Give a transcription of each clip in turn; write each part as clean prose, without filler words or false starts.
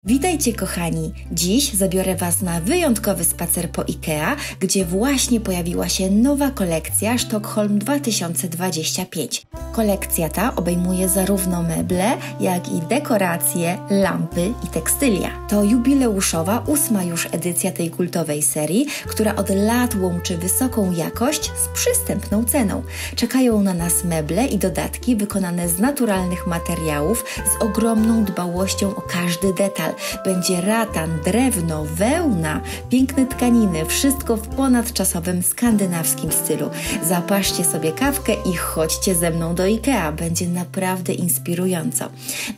Witajcie kochani! Dziś zabiorę Was na wyjątkowy spacer po IKEA, gdzie właśnie pojawiła się nowa kolekcja Sztokholm 2025. Kolekcja ta obejmuje zarówno meble, jak i dekoracje, lampy i tekstylia. To jubileuszowa 8. już edycja tej kultowej serii, która od lat łączy wysoką jakość z przystępną ceną. Czekają na nas meble i dodatki wykonane z naturalnych materiałów, z ogromną dbałością o każdy detal. Będzie ratan, drewno, wełna, piękne tkaniny, wszystko w ponadczasowym skandynawskim stylu. Zapaszcie sobie kawkę i chodźcie ze mną do IKEA, będzie naprawdę inspirująco.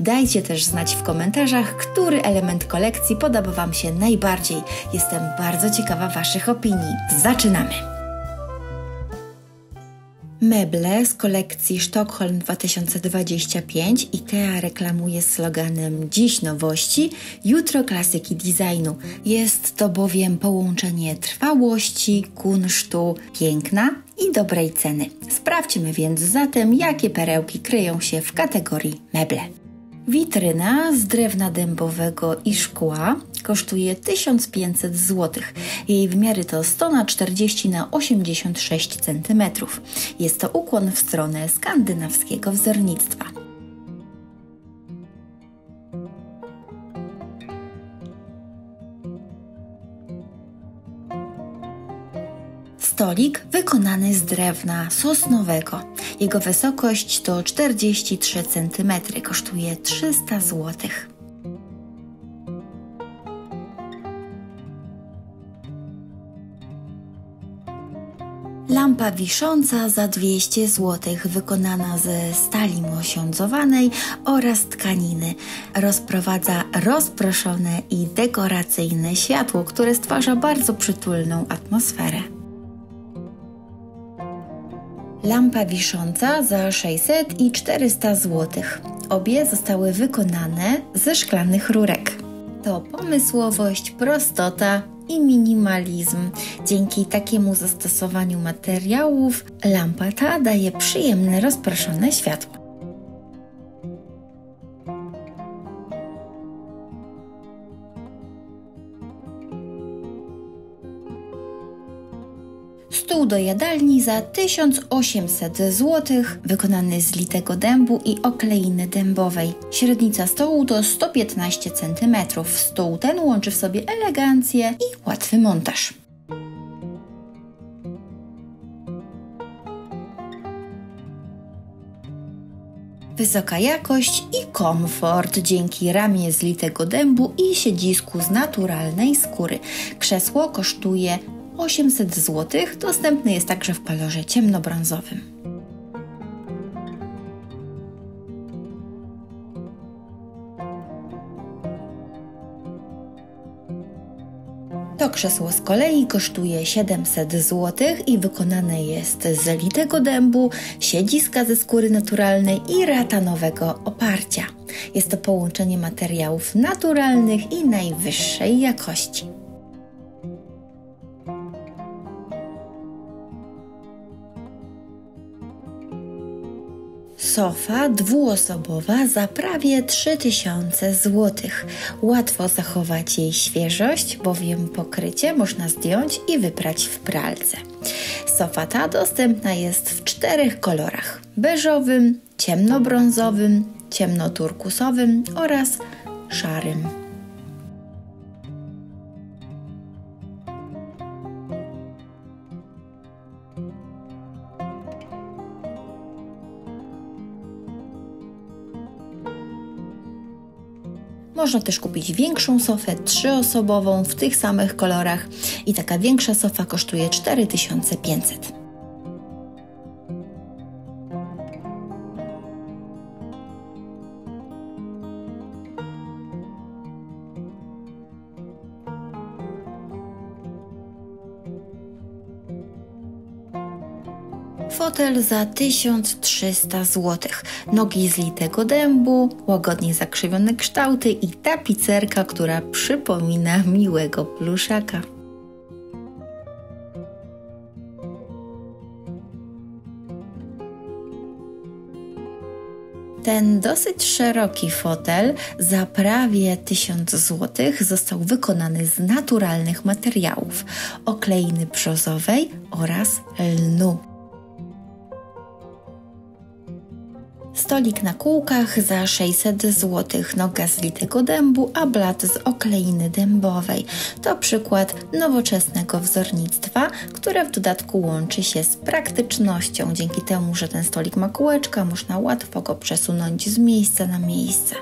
Dajcie też znać w komentarzach, który element kolekcji podoba Wam się najbardziej. Jestem bardzo ciekawa Waszych opinii. Zaczynamy! Meble z kolekcji Sztokholm 2025 IKEA reklamuje sloganem "Dziś nowości, jutro klasyki designu". Jest to bowiem połączenie trwałości, kunsztu, piękna i dobrej ceny. Sprawdźmy więc zatem, jakie perełki kryją się w kategorii meble. Witryna z drewna dębowego i szkła kosztuje 1500 zł. Jej wymiary to 100×40×86 cm. Jest to ukłon w stronę skandynawskiego wzornictwa. Stolik wykonany z drewna sosnowego. Jego wysokość to 43 cm. Kosztuje 300 zł. Lampa wisząca za 200 zł, wykonana ze stali mosiądzowanej oraz tkaniny. Rozprowadza rozproszone i dekoracyjne światło, które stwarza bardzo przytulną atmosferę. Lampa wisząca za 600 i 400 zł. Obie zostały wykonane ze szklanych rurek. To pomysłowość, prostota i minimalizm. Dzięki takiemu zastosowaniu materiałów lampa ta daje przyjemne, rozproszone światło. Stół do jadalni za 1800 zł, wykonany z litego dębu i okleiny dębowej. Średnica stołu to 115 cm. Stół ten łączy w sobie elegancję i łatwy montaż. Wysoka jakość i komfort dzięki ramie z litego dębu i siedzisku z naturalnej skóry. Krzesło kosztuje 800 zł, dostępny jest także w kolorze ciemnobrązowym. To krzesło z kolei kosztuje 700 zł i wykonane jest z litego dębu, siedziska ze skóry naturalnej i ratanowego oparcia. Jest to połączenie materiałów naturalnych i najwyższej jakości. Sofa dwuosobowa za prawie 3000 zł. Łatwo zachować jej świeżość, bowiem pokrycie można zdjąć i wyprać w pralce. Sofa ta dostępna jest w 4 kolorach: beżowym, ciemnobrązowym, ciemnoturkusowym oraz szarym. Można też kupić większą sofę 3-osobową w tych samych kolorach i taka większa sofa kosztuje 4500. Fotel za 1300 zł. Nogi z litego dębu, łagodnie zakrzywione kształty i tapicerka, która przypomina miłego pluszaka. Ten dosyć szeroki fotel za prawie 1000 zł został wykonany z naturalnych materiałów, okleiny brzozowej oraz lnu. Stolik na kółkach za 600 zł, noga z litego dębu, a blat z okleiny dębowej. To przykład nowoczesnego wzornictwa, które w dodatku łączy się z praktycznością. Dzięki temu, że ten stolik ma kółeczka, można łatwo go przesunąć z miejsca na miejsce.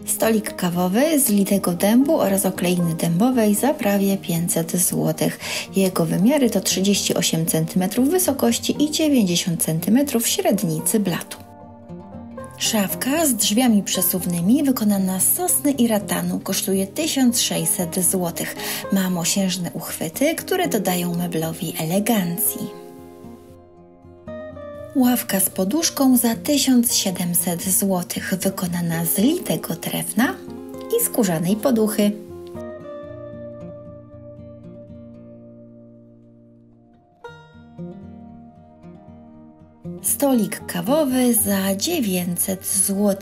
Stolik kawowy z litego dębu oraz okleiny dębowej za prawie 500 zł. Jego wymiary to 38 cm wysokości i 90 cm średnicy blatu. Szafka z drzwiami przesuwnymi wykonana z sosny i ratanu kosztuje 1600 zł. Ma mosiężne uchwyty, które dodają meblowi elegancji. Ławka z poduszką za 1700 zł, wykonana z litego drewna i skórzanej poduchy. Stolik kawowy za 900 zł.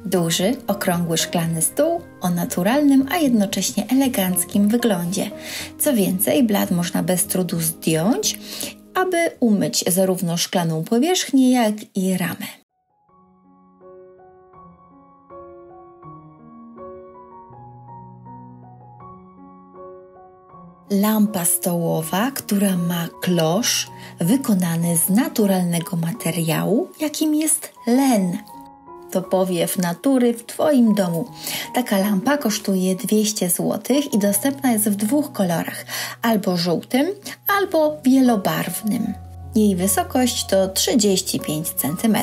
Duży, okrągły szklany stół o naturalnym, a jednocześnie eleganckim wyglądzie. Co więcej, blat można bez trudu zdjąć, aby umyć zarówno szklaną powierzchnię, jak i ramę. Lampa stołowa, która ma klosz wykonany z naturalnego materiału, jakim jest len. To powiew natury w Twoim domu. Taka lampa kosztuje 200 zł i dostępna jest w 2 kolorach, albo żółtym, albo wielobarwnym. Jej wysokość to 35 cm.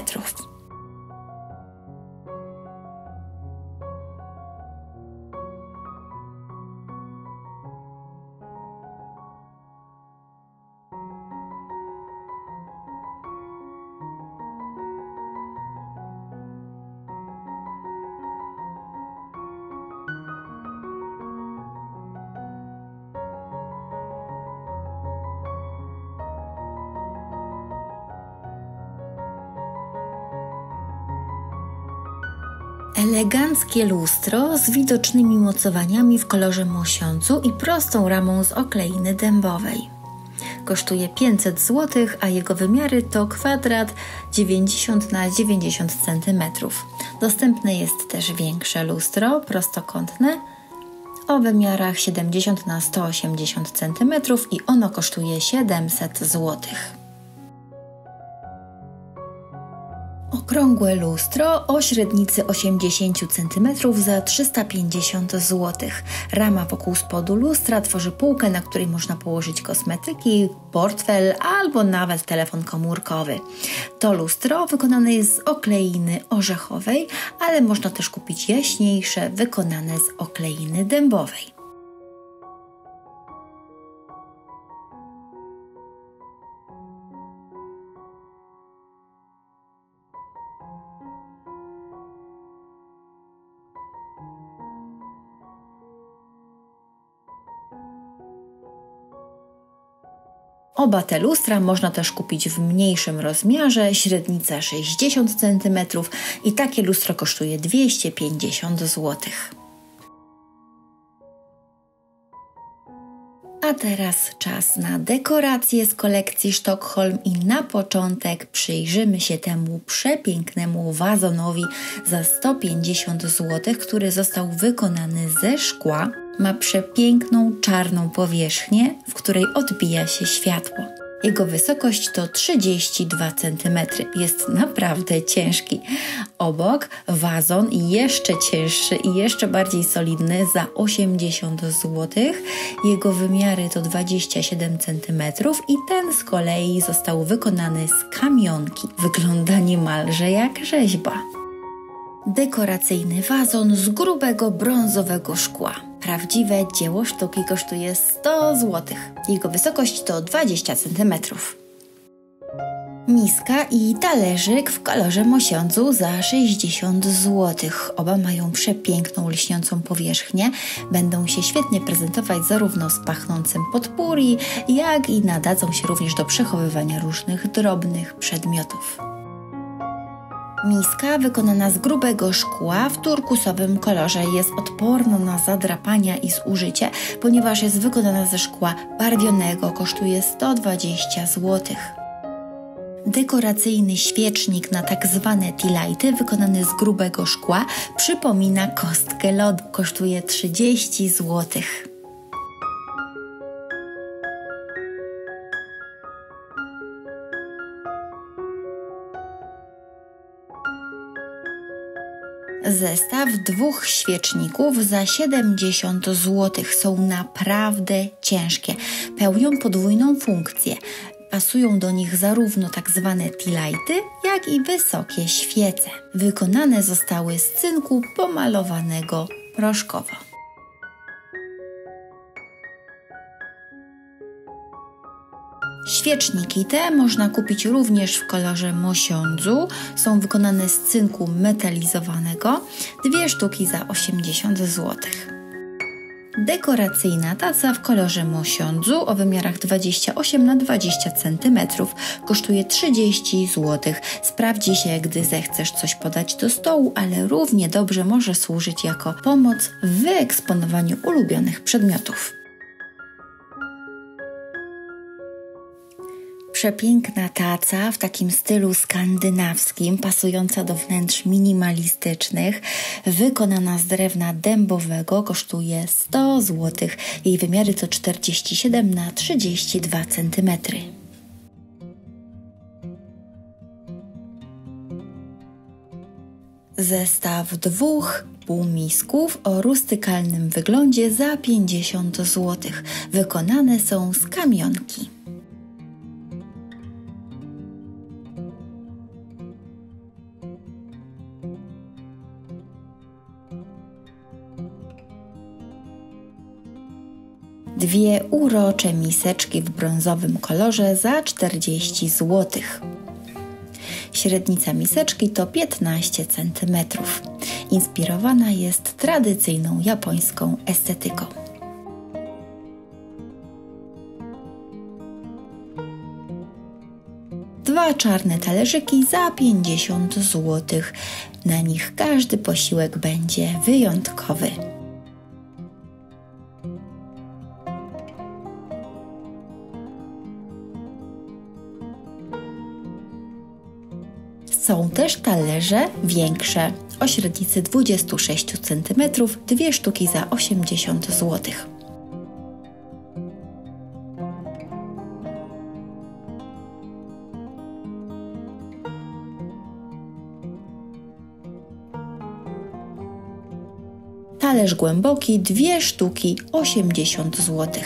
Eleganckie lustro z widocznymi mocowaniami w kolorze mosiądzu i prostą ramą z okleiny dębowej. Kosztuje 500 zł, a jego wymiary to kwadrat 90 na 90 cm. Dostępne jest też większe lustro prostokątne o wymiarach 70 na 180 cm i ono kosztuje 700 zł. Okrągłe lustro o średnicy 80 cm za 350 zł. Rama wokół spodu lustra tworzy półkę, na której można położyć kosmetyki, portfel albo nawet telefon komórkowy. To lustro wykonane jest z okleiny orzechowej, ale można też kupić jaśniejsze, wykonane z okleiny dębowej. Oba te lustra można też kupić w mniejszym rozmiarze, średnica 60 cm i takie lustro kosztuje 250 zł. A teraz czas na dekoracje z kolekcji Sztokholm i na początek przyjrzymy się temu przepięknemu wazonowi za 150 zł, który został wykonany ze szkła. Ma przepiękną czarną powierzchnię, w której odbija się światło. Jego wysokość to 32 cm. Jest naprawdę ciężki. Obok wazon jeszcze cięższy i jeszcze bardziej solidny za 80 zł. Jego wymiary to 27 cm i ten z kolei został wykonany z kamionki. Wygląda niemalże jak rzeźba. Dekoracyjny wazon z grubego brązowego szkła. Prawdziwe dzieło sztuki kosztuje 100 zł. Jego wysokość to 20 cm. Miska i talerzyk w kolorze mosiądzu za 60 zł. Oba mają przepiękną, lśniącą powierzchnię. Będą się świetnie prezentować zarówno z pachnącym potpuri, jak i nadadzą się również do przechowywania różnych drobnych przedmiotów. Miska wykonana z grubego szkła w turkusowym kolorze jest odporna na zadrapania i zużycie, ponieważ jest wykonana ze szkła barwionego, kosztuje 120 zł. Dekoracyjny świecznik na tak zwane tea lighty wykonany z grubego szkła przypomina kostkę lodu, kosztuje 30 zł. Zestaw 2 świeczników za 70 zł. Są naprawdę ciężkie. Pełnią podwójną funkcję. Pasują do nich zarówno tak zwane tea lighty, jak i wysokie świece. Wykonane zostały z cynku pomalowanego proszkowo. Świeczniki te można kupić również w kolorze mosiądzu. Są wykonane z cynku metalizowanego. 2 sztuki za 80 zł. Dekoracyjna taca w kolorze mosiądzu o wymiarach 28 na 20 cm kosztuje 30 zł. Sprawdzi się, gdy zechcesz coś podać do stołu, ale równie dobrze może służyć jako pomoc w wyeksponowaniu ulubionych przedmiotów. Przepiękna taca w takim stylu skandynawskim, pasująca do wnętrz minimalistycznych, wykonana z drewna dębowego, kosztuje 100 zł. Jej wymiary to 47 na 32 cm. Zestaw 2 półmisków o rustykalnym wyglądzie za 50 zł. Wykonane są z kamionki. Dwie urocze miseczki w brązowym kolorze za 40 zł. Średnica miseczki to 15 cm. Inspirowana jest tradycyjną japońską estetyką. Dwa czarne talerzyki za 50 zł. Na nich każdy posiłek będzie wyjątkowy. Są też talerze większe o średnicy 26 cm, 2 sztuki za 80 zł. Talerz głęboki 2 sztuki 80 zł.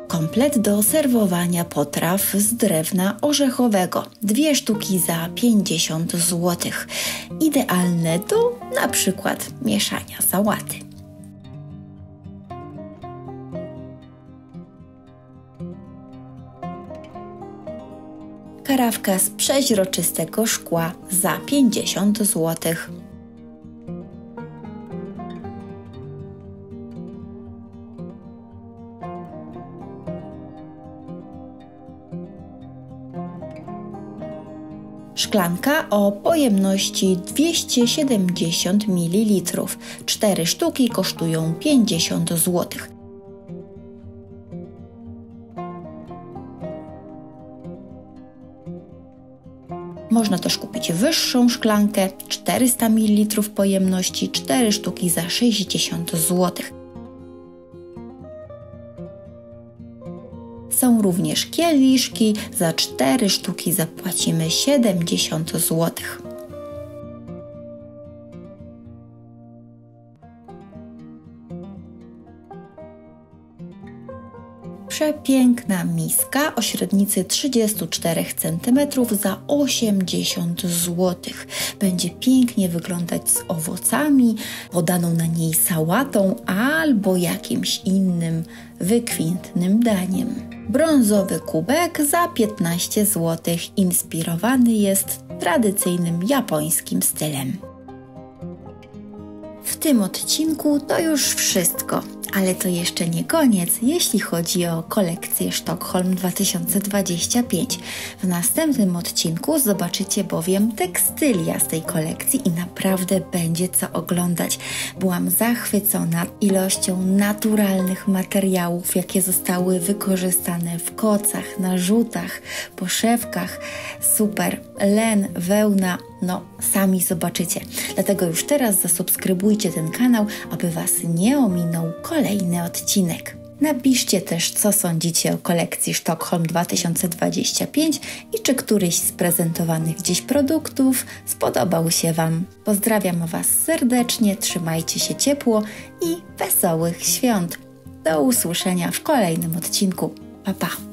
Komplet do serwowania potraw z drewna orzechowego. 2 sztuki za 50 zł. Idealne do na przykład mieszania sałaty. Karawka z przeźroczystego szkła za 50 zł. Szklanka o pojemności 270 ml. 4 sztuki kosztują 50 zł. Można też kupić wyższą szklankę, 400 ml pojemności, 4 sztuki za 60 zł. Są również kieliszki, za 4 sztuki zapłacimy 70 zł. Przepiękna miska o średnicy 34 cm za 80 zł. Będzie pięknie wyglądać z owocami, podaną na niej sałatą albo jakimś innym wykwintnym daniem. Brązowy kubek za 15 zł. Inspirowany jest tradycyjnym japońskim stylem. W tym odcinku to już wszystko, ale to jeszcze nie koniec, jeśli chodzi o kolekcję Sztokholm 2025. W następnym odcinku zobaczycie bowiem tekstylia z tej kolekcji i naprawdę będzie co oglądać. Byłam zachwycona ilością naturalnych materiałów, jakie zostały wykorzystane w kocach, narzutach, poszewkach. Super, len, wełna, no sami zobaczycie. Dlatego już teraz zasubskrybujcie ten kanał, aby Was nie ominął kolejny odcinek. Napiszcie też, co sądzicie o kolekcji Sztokholm 2025 i czy któryś z prezentowanych dziś produktów spodobał się Wam. Pozdrawiam Was serdecznie, trzymajcie się ciepło i wesołych świąt. Do usłyszenia w kolejnym odcinku. Pa, pa!